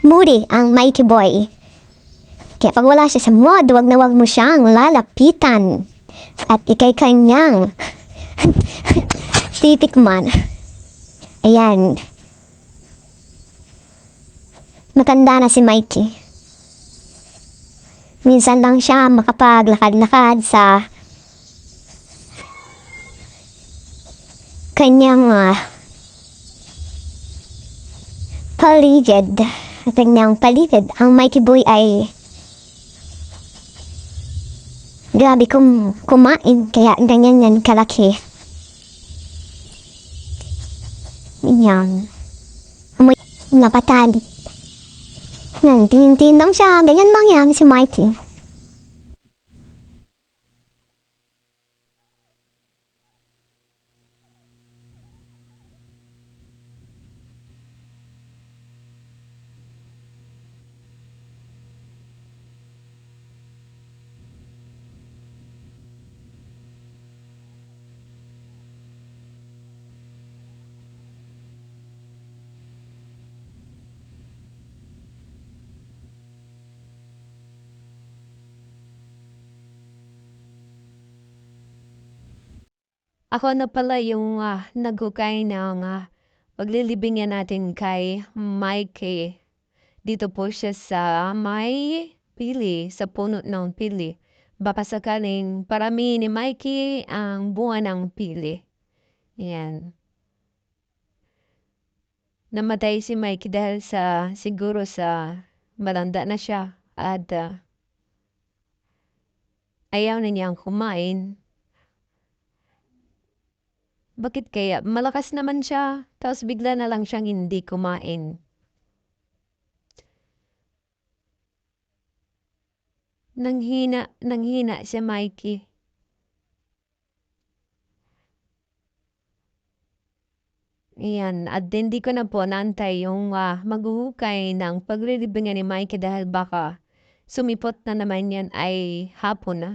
moody ang Mikey Boy. Kaya pag wala siya sa mood, wag na wag mo siyang lalapitan. At ikay kanyang titikman. Ayan. Matanda na si Mikey. Minsan lang siya makapaglakad-lakad sa kanyang paligid. At kanyang paligid. Ang Mikey Boy ay grabe kumain. Kaya ganyan yan kalaki. Yan. Amoy napatali. Yan, tingin-tingin lang siya. Ganyan lang yan si Mikey. Ako na pala yung naghukay ng paglilibingyan natin kay Mikey. Dito po siya sa may pili, sa puno ng pili. Baka sakaling parami ni Mikey ang bunga ng pili. Yan. Namatay si Mikey dahil siguro sa malanda na siya at ayaw na niyang kumain. Bakit kaya? Malakas naman siya, tapos bigla na lang siyang hindi kumain. Nanghina si Mikey. Ayan, at hindi ko na po naantay yung maghuhukay ng paglilibingan ni Mikey dahil baka sumipot na naman yan ay hapon na.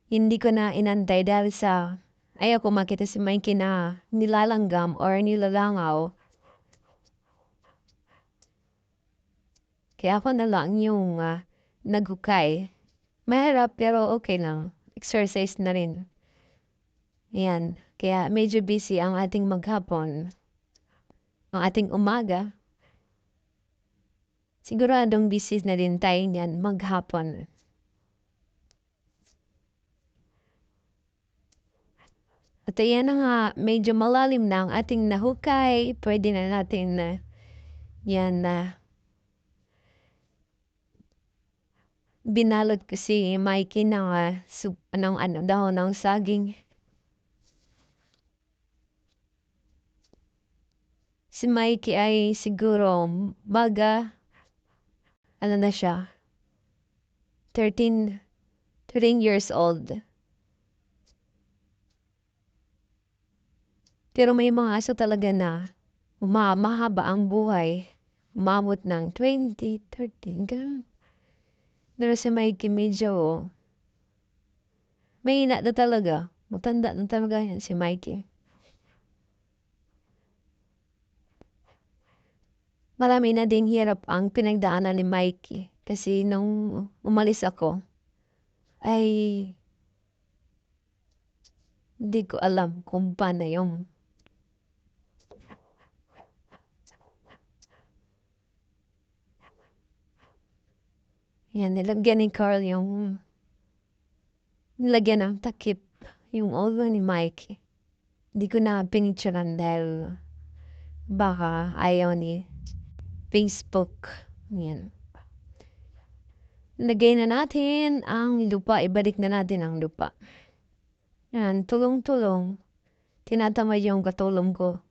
Hindi ko na inantay dahil sa ayaw ko makita si Mikey na nilalanggam or nilalangaw. Kaya ako na lang yung naghukay. Mahirap pero okay lang. Exercise na rin. Ayan. Kaya medyo busy ang ating maghapon. Ang ating umaga. Siguradong busy na rin tayo niyan maghapon. At ayan na nga, medyo malalim na ang ating nahukay. Pwede na natin yan binalot ko si Mikey ng dahon ng saging. Si Mikey ay siguro ano na siya, 13 years old. Pero may mga aso talaga na mahaba ang buhay. Umabot ng 20, 30, ganun. Pero si Mikey medyo mahina na talaga. Matanda na talaga yan si Mikey. Marami na ding hirap ang pinagdaanan ni Mikey. Kasi nung umalis ako, ay hindi ko alam kung paano yung yan, nilagyan ni Carl yung nilagyan ng takip yung ulo ni Mikey. Hindi ko na pinicturean dahil baka ayaw ni Facebook. Yan. Lagay na natin ang lupa. Ibalik na natin ang lupa. Yan, tulong-tulong. Tinatamad yung katulong ko.